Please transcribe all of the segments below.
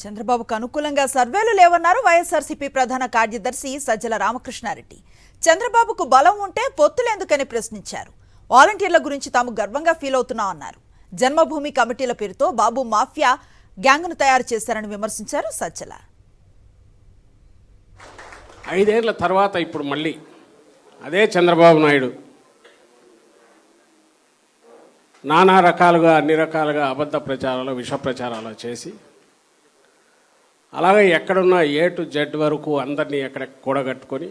చంద్రబాబుకు అనుకూలంగా సర్వేలు లేవన్నారు వైఎస్ఆర్సీపీ ప్రధాన కార్యదర్శి సజ్జల రామకృష్ణారెడ్డి. చంద్రబాబుకు బలం ఉంటే పొత్తులెందుకని ప్రశ్నించారు. వాలంటీర్ల గురించి తాము గర్వంగా ఫీల్ అవుతున్నామన్నారు. జన్మభూమి కమిటీల పేరుతో బాబు మాఫియా గ్యాంగ్ను తయారు చేశారని విమర్శించారు సజ్జల. 5 ఏళ్ల తర్వాత ఇప్పుడు మళ్ళీ అదే చంద్రబాబు నాయుడు నానా రకాలుగా అన్ని రకాలుగా అబద్ధ ప్రచారాలు విష ప్రచారాలు చేసి అలాగే ఎక్కడున్న A to Z వరకు అందరినీ ఎక్కడ కూడగట్టుకొని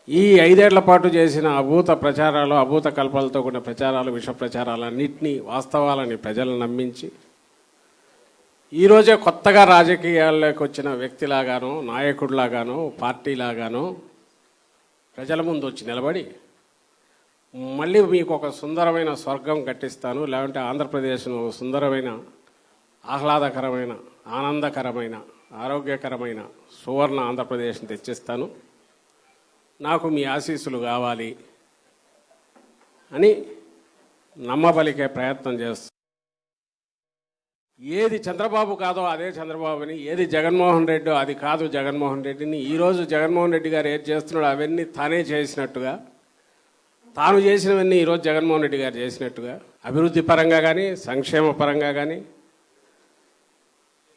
ఈ 5 ఏళ్ల పాటు చేసిన అభూత ప్రచారాలు అభూత కల్పనలతో కూడిన ప్రచారాలు విష ప్రచారాలన్నింటినీ వాస్తవాలని ప్రజలను నమ్మించి ఈరోజే కొత్తగా రాజకీయాల్లోకి వచ్చిన వ్యక్తిలాగానో నాయకుడిలాగానో పార్టీలాగానో ప్రజల ముందు వచ్చి నిలబడి మళ్ళీ మీకు ఒక సుందరమైన స్వర్గం కట్టిస్తాను, లేదంటే ఆంధ్రప్రదేశ్ను ఒక సుందరమైన ఆహ్లాదకరమైన ఆనందకరమైన ఆరోగ్యకరమైన సువర్ణ ఆంధ్రప్రదేశ్ని తెచ్చిస్తాను, నాకు మీ ఆశీస్సులు కావాలి అని నమ్మబలికే ప్రయత్నం చేస్తాను. ఏది చంద్రబాబు కాదో అదే చంద్రబాబుని, ఏది జగన్మోహన్ రెడ్డో అది కాదు జగన్మోహన్ రెడ్డిని. ఈరోజు జగన్మోహన్ రెడ్డి గారు ఏది చేస్తున్నాడో అవన్నీ తానే చేసినట్టుగా, తాను చేసినవన్నీ ఈరోజు జగన్మోహన్ రెడ్డి గారు చేసినట్టుగా అభివృద్ధి పరంగా కానీ సంక్షేమ పరంగా కానీ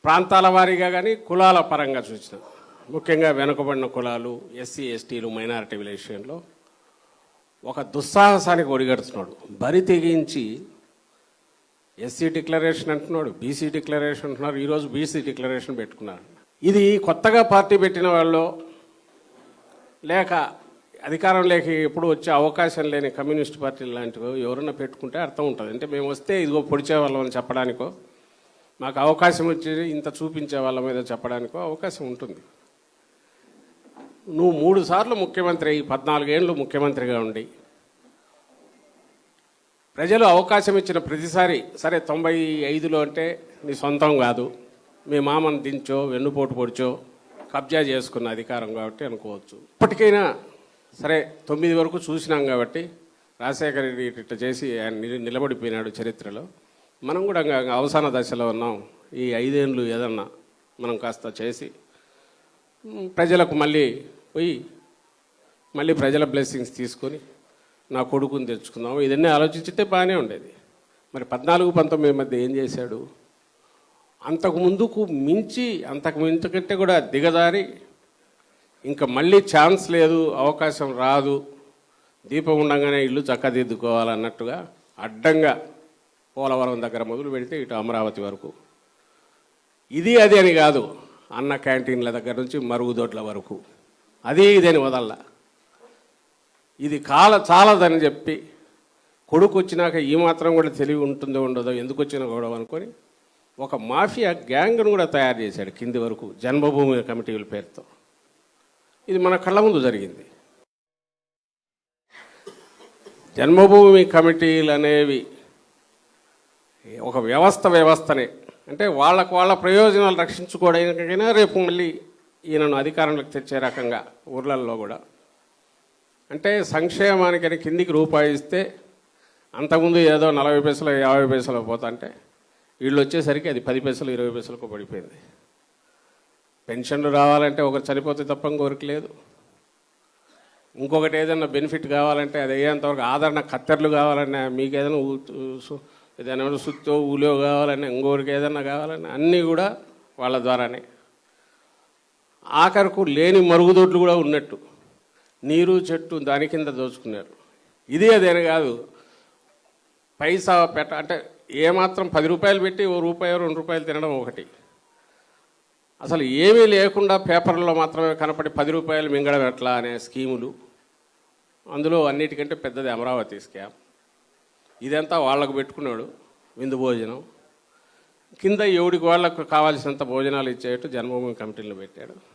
ప్రాంతాల వారీగా కానీ కులాల పరంగా చూసిన ముఖ్యంగా వెనుకబడిన కులాలు ఎస్సీ ఎస్టీలు మైనారిటీ విషయంలో ఒక దుస్సాహసానికి ఒడిగడుతున్నాడు. బరి తెగించి ఎస్సీ డిక్లరేషన్ అంటున్నాడు, బీసీ డిక్లరేషన్ అంటున్నారు, ఈరోజు బీసీ డిక్లరేషన్ పెట్టుకున్నారు. ఇది కొత్తగా పార్టీ పెట్టిన వాళ్ళు లేక అధికారం లేక ఎప్పుడు వచ్చే అవకాశం లేని కమ్యూనిస్ట్ పార్టీలు లాంటివి ఎవరన్నా పెట్టుకుంటే అర్థం ఉంటుంది. అంటే మేము వస్తే ఇదిగో పొడిచేవాళ్ళం అని చెప్పడానికో, మాకు అవకాశం వచ్చి ఇంత చూపించే వాళ్ళ మీద చెప్పడానికో అవకాశం ఉంటుంది. నువ్వు 3 సార్లు ముఖ్యమంత్రి అయ్యి 14 ఏళ్ళు ముఖ్యమంత్రిగా ఉండి ప్రజలు అవకాశం ఇచ్చిన ప్రతిసారి సరే 95లో అంటే నీ సొంతం కాదు, మీ మామను దించో వెన్నుపోటు పొడిచో కబ్జా చేసుకున్న అధికారం కాబట్టి అనుకోవచ్చు. ఇప్పటికైనా సరే 9 వరకు చూసినాం కాబట్టి రాజశేఖర రెడ్డి ఇట్లా చేసి ఆయన నిలబడిపోయినాడు చరిత్రలో. మనం కూడా అవసాన దశలో ఉన్నాం. ఈ 5 ఏళ్ళు ఏదన్నా మనం కాస్త చేసి ప్రజలకు మళ్ళీ పోయి మళ్ళీ ప్రజల బ్లెస్సింగ్స్ తీసుకొని నా కొడుకుని తెచ్చుకుందాం, ఇదన్నీ ఆలోచించితే బాగానే ఉండేది. మరి 14-19 మధ్య ఏం చేశాడు? అంతకు ముందుకు మించి కంటే కూడా దిగజారి ఇంకా మళ్ళీ ఛాన్స్ లేదు, అవకాశం రాదు, దీపం ఉండగానే ఇల్లు చక్కదిద్దుకోవాలన్నట్టుగా అడ్డంగా పోలవరం దగ్గర మొదలు పెడితే ఇటు అమరావతి వరకు ఇది అది అని కాదు, అన్న క్యాంటీన్ల దగ్గర నుంచి మరుగుదొడ్ల వరకు అది ఇదని వదల్లా. ఇది చాలదని చెప్పి కొడుకు వచ్చినాక ఈ మాత్రం కూడా తెలివి ఉంటుందో ఉండదో ఎందుకు వచ్చినా గొడవ అనుకొని ఒక మాఫియా గ్యాంగ్ను కూడా తయారు చేశాడు కింది వరకు జన్మభూమి కమిటీల పేరుతో. ఇది మన కళ్ళ ముందు జరిగింది. జన్మభూమి కమిటీలు అనేవి ఒక వ్యవస్థనే, అంటే వాళ్ళ ప్రయోజనాలు రక్షించుకోవడానికైనా రేపు మళ్ళీ ఈయనను అధికారంలోకి తెచ్చే రకంగా ఊర్లల్లో కూడా, అంటే సంక్షేమానికని కిందికి రూపాయి ఇస్తే అంతకుముందు ఏదో 40 పైసలు 50 పైసలు పోతుంటే వీళ్ళు వచ్చేసరికి అది 10 పైసలు 20 పైసలకు పడిపోయింది. పెన్షన్లు రావాలంటే ఒకరు చనిపోతే తప్ప ఇంకొకరికి లేదు. ఇంకొకటి ఏదైనా బెనిఫిట్ కావాలంటే అది అయ్యేంతవరకు ఆదరణ కత్తెరలు కావాలన్నా, మీకు ఏదైనా సుత్తో ఊలో కావాలన్నా, ఇంకొకరికి ఏదైనా కావాలన్నా అన్నీ కూడా వాళ్ళ ద్వారానే. ఆఖరకు లేని మరుగుదొడ్లు కూడా ఉన్నట్టు నీరు చెట్టు దాని కింద దోచుకున్నారు. ఇది అదేని కాదు, పైసా అంటే ఏమాత్రం 10 రూపాయలు పెట్టి ఓ రూపాయో 2 రూపాయలు తినడం ఒకటి, అసలు ఏమీ లేకుండా పేపర్లో మాత్రమే కనపడి 10 రూపాయలు మింగడం ఎట్లా అనే స్కీములు. అందులో అన్నిటికంటే పెద్దది అమరావతి స్కామ్. ఇదంతా వాళ్ళకు పెట్టుకున్నాడు విందు భోజనం, కింద ఎవడికి వాళ్ళకు కావాల్సినంత భోజనాలు ఇచ్చేట్టు జన్మభూమి కమిటీలను పెట్టాడు.